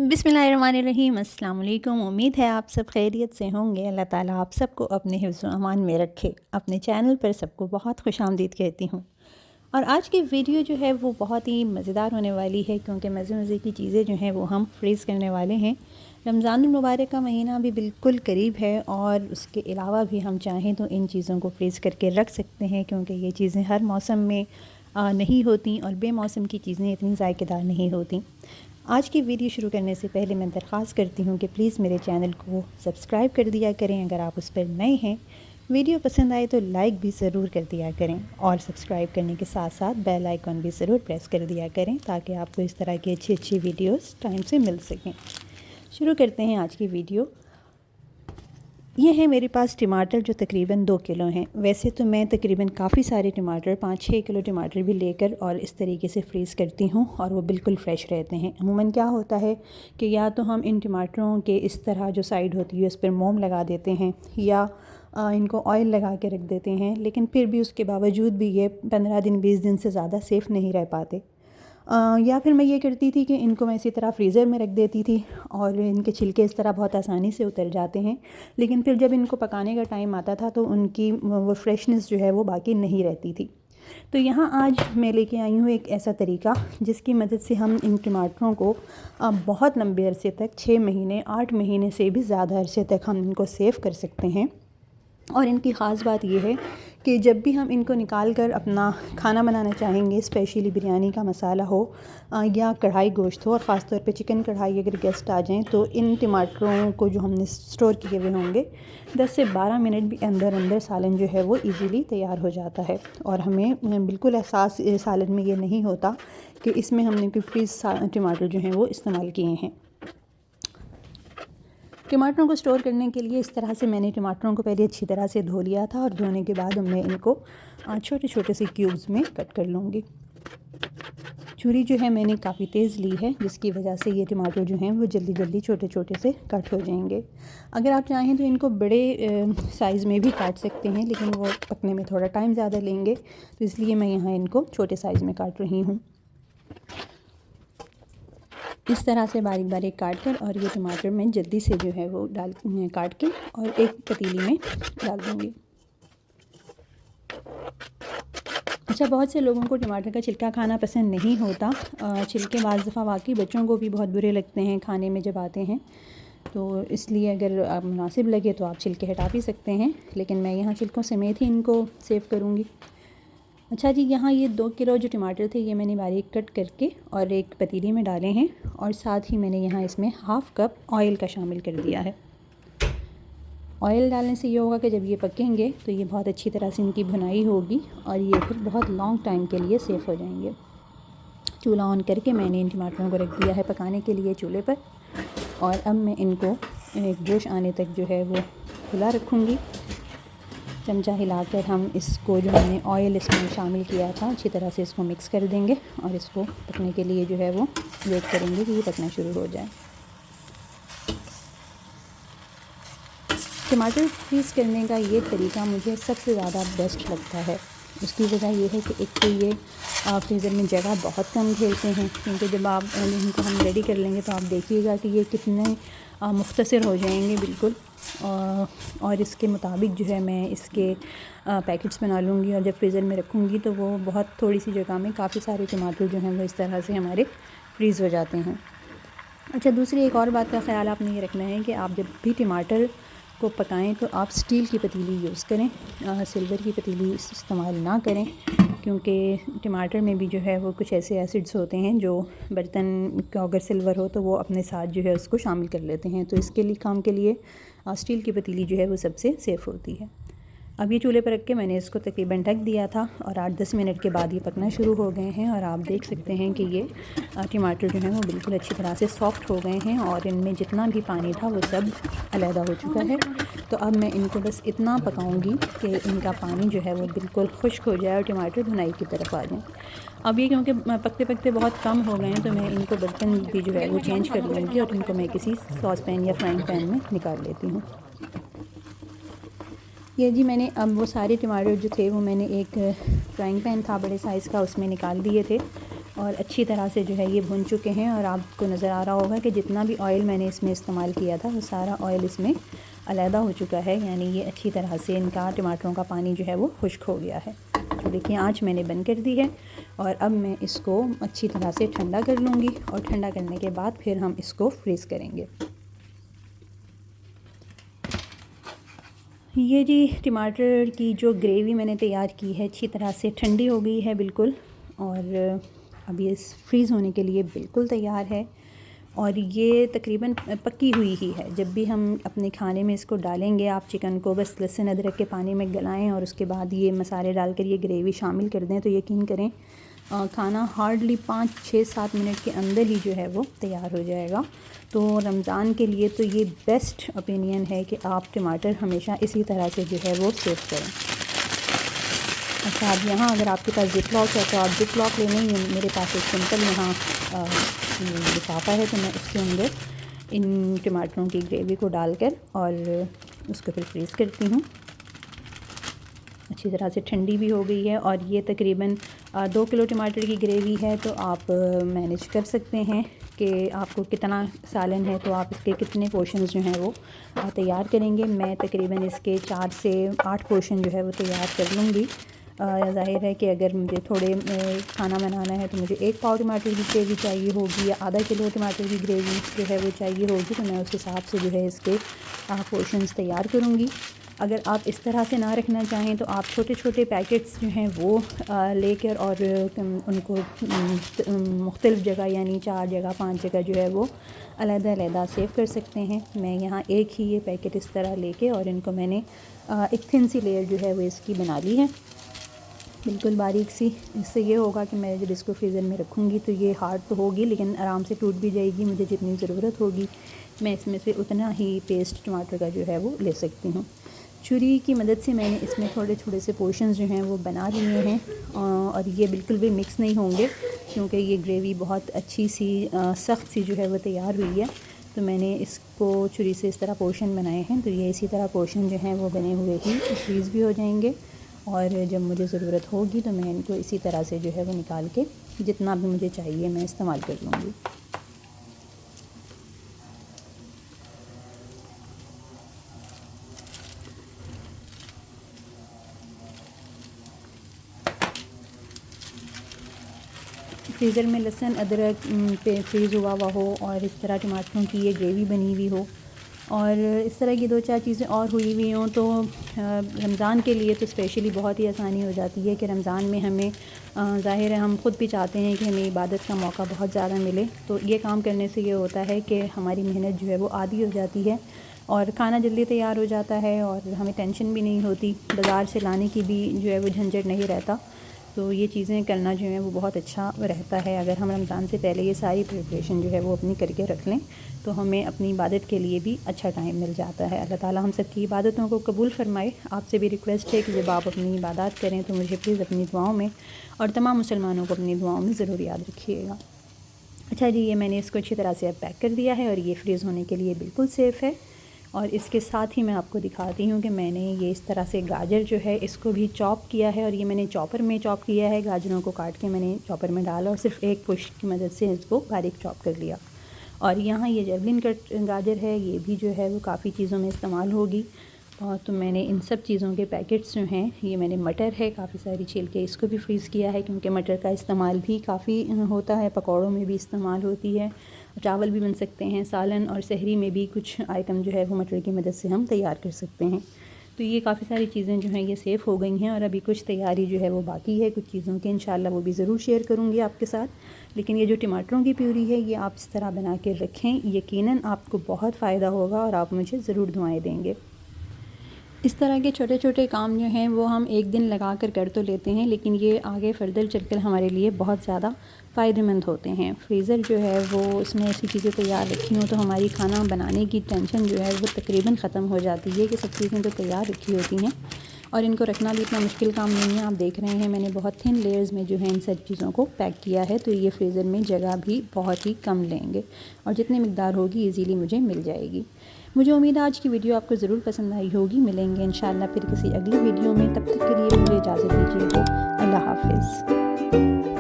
बिस्मिल्लाहिर्रहमानिर्रहीम। अस्सलाम वालेकुम। उम्मीद है आप सब खैरियत से होंगे। अल्लाह ताला आप सबको अपने हिफ्ज़ व अमान में रखे। अपने चैनल पर सबको बहुत खुशामदीद कहती हूँ। और आज की वीडियो जो है वो बहुत ही मज़ेदार होने वाली है, क्योंकि मज़े की चीज़ें जो हैं वो हम फ्रीज़ करने वाले हैं। रमज़ानुल मुबारक का महीना भी बिल्कुल करीब है और उसके अलावा भी हम चाहें तो इन चीज़ों को फ्रीज़ करके रख सकते हैं, क्योंकि ये चीज़ें हर मौसम में नहीं होती और बेमौसम की चीज़ें इतनी ज़ायकेदार नहीं होती। आज की वीडियो शुरू करने से पहले मैं दरख्वास्त करती हूँ कि प्लीज़ मेरे चैनल को सब्सक्राइब कर दिया करें अगर आप उस पर नए हैं। वीडियो पसंद आए तो लाइक भी ज़रूर कर दिया करें और सब्सक्राइब करने के साथ साथ बेल आइकन भी ज़रूर प्रेस कर दिया करें, ताकि आपको इस तरह की अच्छी वीडियोस टाइम से मिल सकें। शुरू करते हैं आज की वीडियो। ये है मेरे पास टमाटर जो तकरीबन 2 किलो हैं। वैसे तो मैं तकरीबन काफ़ी सारे टमाटर 5-6 किलो टमाटर भी लेकर और इस तरीके से फ्रीज़ करती हूँ और वो बिल्कुल फ़्रेश रहते हैं। अमूमन क्या होता है कि या तो हम इन टमाटरों के इस तरह जो साइड होती है उस पर मोम लगा देते हैं या इनको ऑयल लगा के रख देते हैं, लेकिन फिर भी उसके बावजूद भी ये 15 दिन 20 दिन से ज़्यादा सेफ़ नहीं रह पाते। या फिर मैं ये करती थी कि इनको मैं इसी तरह फ्रीज़र में रख देती थी और इनके छिलके इस तरह बहुत आसानी से उतर जाते हैं, लेकिन फिर जब इनको पकाने का टाइम आता था तो उनकी वो फ्रेशनेस जो है वो बाकी नहीं रहती थी। तो यहाँ आज मैं लेके आई हूँ एक ऐसा तरीका जिसकी मदद से हम इन टमाटरों को बहुत लंबे अरसे तक 6 महीने 8 महीने से भी ज़्यादा अरसे तक हम इनको सेव कर सकते हैं। और इनकी ख़ास बात यह है कि जब भी हम इनको निकाल कर अपना खाना बनाना चाहेंगे, स्पेशली बिरयानी का मसाला हो या कढ़ाई गोश्त हो, और ख़ास तौर पे चिकन कढ़ाई अगर गेस्ट आ जाएं, तो इन टमाटरों को जो हमने स्टोर किए हुए होंगे 10 से 12 मिनट भी अंदर सालन जो है वो इजीली तैयार हो जाता है। और हमें बिल्कुल एहसास सालन में ये नहीं होता कि इसमें हमने कोई फ्रीज़ टमाटर जो हैं वो इस्तेमाल किए हैं। टमाटरों को स्टोर करने के लिए इस तरह से मैंने टमाटरों को पहले अच्छी तरह से धो लिया था और धोने के बाद मैं इनको छोटे छोटे से क्यूब्स में कट कर लूँगी। छुरी जो है मैंने काफ़ी तेज़ ली है, जिसकी वजह से ये टमाटर जो हैं वो जल्दी छोटे छोटे से कट हो जाएंगे। अगर आप चाहें तो इनको बड़े साइज़ में भी काट सकते हैं, लेकिन वो पकने में थोड़ा टाइम ज़्यादा लेंगे, तो इसलिए मैं यहाँ इनको छोटे साइज़ में काट रही हूँ। इस तरह से बारीक काट कर और ये टमाटर मैं जल्दी से जो है वो काट के और एक पतीली में डाल दूँगी। अच्छा, बहुत से लोगों को टमाटर का छिलका खाना पसंद नहीं होता। छिलके बाज़ दफ़ा वाकई बच्चों को भी बहुत बुरे लगते हैं खाने में जब आते हैं, तो इसलिए अगर मुनासिब लगे तो आप छिलके हटा भी सकते हैं, लेकिन मैं यहाँ छिलकों समेत ही इनको सेव करूँगी। अच्छा जी, यहाँ ये 2 किलो जो टमाटर थे ये मैंने बारीक कट करके और एक पतीली में डाले हैं, और साथ ही मैंने यहाँ इसमें हाफ़ कप ऑयल का शामिल कर दिया है। ऑयल डालने से ये होगा कि जब ये पकेंगे तो ये बहुत अच्छी तरह से इनकी भुनाई होगी और ये फिर बहुत लॉन्ग टाइम के लिए सेफ़ हो जाएंगे। चूल्हा ऑन करके मैंने इन टमाटरों को रख दिया है पकाने के लिए चूल्हे पर, और अब मैं इनको एक जोश आने तक जो है वो खुला रखूँगी। चमचा हिलाकर हम इसको जो हमने ऑयल इसमें शामिल किया था अच्छी तरह से इसको मिक्स कर देंगे और इसको पकने के लिए जो है वो वेट करेंगे कि ये पकना शुरू हो जाए। टमाटर फ्रीज़ करने का ये तरीका मुझे सबसे ज़्यादा बेस्ट लगता है। उसकी वजह ये है कि एक तो ये फ्रीज़र में जगह बहुत कम घेरते हैं, क्योंकि जब आप इनको हम रेडी कर लेंगे तो आप देखिएगा कि ये कितने मुख्तसर हो जाएंगे बिल्कुल। और इसके मुताबिक जो है मैं इसके पैकेट्स बना लूँगी और जब फ्रीज़र में रखूँगी तो वो बहुत थोड़ी सी जगह में काफ़ी सारे टमाटर जो हैं वो इस तरह से हमारे फ्रीज़ हो जाते हैं। अच्छा, दूसरी एक और बात का ख़्याल आपने ये रखना है कि आप जब भी टमाटर को पकाएं तो आप स्टील की पतीली यूज़ करें, सिल्वर की पतीली इस्तेमाल ना करें, क्योंकि टमाटर में भी जो है वो कुछ ऐसे एसिड्स होते हैं जो बर्तन का अगर सिल्वर हो तो वो अपने साथ जो है उसको शामिल कर लेते हैं। तो इसके लिए काम के लिए स्टील की पतीली जो है वो सबसे सेफ़ होती है। अब ये चूल्हे पर रख के मैंने इसको तकरीबन ढक दिया था और 8-10 मिनट के बाद ये पकना शुरू हो गए हैं, और आप देख सकते हैं कि ये टमाटर जो हैं वो बिल्कुल अच्छी तरह से सॉफ़्ट हो गए हैं और इनमें जितना भी पानी था वो सब अलहदा हो चुका है। तो अब मैं इनको बस इतना पकाऊंगी कि इनका पानी जो है वो बिल्कुल खुश्क हो जाए और टमाटर भुनाई की तरफ आ जाएँ। अब ये क्योंकि पकते पकते बहुत कम हो गए हैं तो मैं इनको बर्तन भी जो है वो चेंज कर लूँगी और इनको मैं किसी सॉस पैन या फ्राइंग पैन में निकाल लेती हूँ। ये जी मैंने अब वो सारे टमाटर जो थे वो मैंने एक फ्राइंग पैन था बड़े साइज़ का, उसमें निकाल दिए थे और अच्छी तरह से जो है ये भुन चुके हैं। और आपको नज़र आ रहा होगा कि जितना भी ऑयल मैंने इसमें इस्तेमाल किया था वो सारा ऑयल इसमें अलहदा हो चुका है, यानी ये अच्छी तरह से इनका टमाटरों का पानी जो है वो खुश्क हो गया है। तो देखिए आँच मैंने बंद कर दी है और अब मैं इसको अच्छी तरह से ठंडा कर लूँगी और ठंडा करने के बाद फिर हम इसको फ्रीज़ करेंगे। ये जी टमाटर की जो ग्रेवी मैंने तैयार की है अच्छी तरह से ठंडी हो गई है बिल्कुल, और अब ये फ्रीज़ होने के लिए बिल्कुल तैयार है और ये तकरीबन पकी हुई ही है। जब भी हम अपने खाने में इसको डालेंगे, आप चिकन को बस लहसुन अदरक के पानी में गलाएं और उसके बाद ये मसाले डालकर ये ग्रेवी शामिल कर दें, तो यकीन करें खाना हार्डली 5-6-7 मिनट के अंदर ही जो है वो तैयार हो जाएगा। तो रमज़ान के लिए तो ये बेस्ट ओपिनियन है कि आप टमाटर हमेशा इसी तरह से जो है वो सेव करें। अच्छा, अब यहाँ अगर आपके पास जिप लॉक है तो आप जिप लॉक ले लें। मेरे पास एक सिंपल यहाँ लिफाफा है, तो मैं उसके अंदर इन टमाटरों की ग्रेवी को डालकर और उसको फिर फ्रीज़ करती हूँ। अच्छी तरह से ठंडी भी हो गई है और ये तकरीबन 2 किलो टमाटर की ग्रेवी है, तो आप मैनेज कर सकते हैं कि आपको कितना सालन है तो आप इसके कितने पोर्शंस जो हैं वो तैयार करेंगे। मैं तकरीबन इसके 4 से 8 पोर्शन जो है वो तैयार कर लूँगी। ज़ाहिर है कि अगर मुझे थोड़े खाना बनाना है तो मुझे 1 पाव टमाटर की ग्रेवी चाहिए होगी या आधा किलो टमाटर की ग्रेवी जो है वो चाहिए होगी, तो मैं उस हिसाब से जो है इसके पोर्शंस तैयार करूँगी। अगर आप इस तरह से ना रखना चाहें तो आप छोटे छोटे पैकेट्स जो हैं वो लेकर और उनको मुख्तलिफ़ जगह यानी 4 जगह 5 जगह जो है वो अलग-अलग सेव कर सकते हैं। मैं यहाँ एक ही ये पैकेट इस तरह लेके और इनको मैंने एक थिन सी लेयर जो है वो इसकी बना ली है, बिल्कुल बारीक सी। इससे ये होगा कि मैं जब इसको फ्रीज़र में रखूँगी तो ये हार्ड तो होगी लेकिन आराम से टूट भी जाएगी। मुझे जितनी ज़रूरत होगी मैं इसमें से उतना ही पेस्ट टमाटर का जो है वो ले सकती हूँ। छुरी की मदद से मैंने इसमें थोड़े थोड़े से पोर्शंस जो हैं वो बना लिए हैं और ये बिल्कुल भी मिक्स नहीं होंगे क्योंकि ये ग्रेवी बहुत अच्छी सी सख्त सी जो है वो तैयार हुई है। तो मैंने इसको छुरी से इस तरह पोर्शन बनाए हैं, तो ये इसी तरह पोर्शन जो हैं वो बने हुए ही फ्रीज़ भी हो जाएंगे और जब मुझे ज़रूरत होगी तो मैं इनको इसी तरह से जो है वो निकाल के जितना भी मुझे चाहिए मैं इस्तेमाल कर लूँगी। फ्रीज़र में लहसुन अदरक पे फ्रीज़ हुआ हो और इस तरह टमाटरों की ये ग्रेवी बनी हुई हो और इस तरह की 2-4 चीज़ें और हुई हुई हों तो रमज़ान के लिए तो स्पेशली बहुत ही आसानी हो जाती है कि रमज़ान में हमें ज़ाहिर है हम ख़ुद भी चाहते हैं कि हमें इबादत का मौका बहुत ज़्यादा मिले। तो ये काम करने से ये होता है कि हमारी मेहनत जो है वो आधी हो जाती है और खाना जल्दी तैयार हो जाता है और हमें टेंशन भी नहीं होती, बाज़ार से लाने की भी जो है वो झंझट नहीं रहता। तो ये चीज़ें करना जो है वो बहुत अच्छा रहता है। अगर हम रमज़ान से पहले ये सारी प्रिपरेशन जो है वो अपनी करके रख लें तो हमें अपनी इबादत के लिए भी अच्छा टाइम मिल जाता है। अल्लाह ताला हम सब की इबादतों को कबूल फ़रमाए। आपसे भी रिक्वेस्ट है कि जब आप अपनी इबादत करें तो मुझे प्लीज़ अपनी दुआओं में और तमाम मुसलमानों को अपनी दुआओं में ज़रूर याद रखिएगा। अच्छा जी, ये मैंने इसको अच्छी तरह से अब पैक कर दिया है और ये फ्रीज़ होने के लिए बिल्कुल सेफ़ है। और इसके साथ ही मैं आपको दिखाती हूँ कि मैंने ये इस तरह से गाजर जो है इसको भी चॉप किया है और ये मैंने चॉपर में चॉप किया है। गाजरों को काट के मैंने चॉपर में डाला और सिर्फ एक पुश की मदद से इसको बारीक चॉप कर लिया। और यहाँ ये जैवलिन कट गाजर है, ये भी जो है वो काफ़ी चीज़ों में इस्तेमाल होगी। तो मैंने इन सब चीज़ों के पैकेट्स जो हैं, ये मैंने मटर है काफ़ी सारी छील के इसको भी फ्रीज़ किया है क्योंकि मटर का इस्तेमाल भी काफ़ी होता है, पकौड़ों में भी इस्तेमाल होती है, चावल भी बन सकते हैं, सालन और सहरी में भी कुछ आइटम जो है वो मटर की मदद से हम तैयार कर सकते हैं। तो ये काफ़ी सारी चीज़ें जो हैं ये सेफ़ हो गई हैं और अभी कुछ तैयारी जो है वो बाकी है कुछ चीज़ों की, इंशाल्लाह वो भी ज़रूर शेयर करूँगी आपके साथ। लेकिन ये जो टमाटरों की प्यूरी है ये आप इस तरह बना के रखें, यकीनन आपको बहुत फ़ायदा होगा और आप मुझे ज़रूर दुआएँ देंगे। इस तरह के छोटे छोटे काम जो हैं वो हम एक दिन लगा कर तो लेते हैं लेकिन ये आगे फर्दर चलकर हमारे लिए बहुत ज़्यादा फ़ायदेमंद होते हैं। फ्रीज़र जो है वो उसमें ऐसी चीज़ें तैयार रखी हों तो हमारी खाना बनाने की टेंशन जो है वो तकरीबन ख़त्म हो जाती है कि सब चीज़ें तो तैयार रखी होती हैं और इनको रखना भी इतना मुश्किल काम नहीं है। आप देख रहे हैं मैंने बहुत थिन लेयर्स में जो है इन सब चीज़ों को पैक किया है, तो ये फ्रीज़र में जगह भी बहुत ही कम लेंगे और जितनी मिकदार होगी ईज़िली मुझे मिल जाएगी। मुझे उम्मीद है आज की वीडियो आपको ज़रूर पसंद आई होगी। मिलेंगे इंशाल्लाह फिर किसी अगली वीडियो में, तब तक के लिए मुझे इजाज़त दीजिएगा। अल्लाह हाफ़िज़।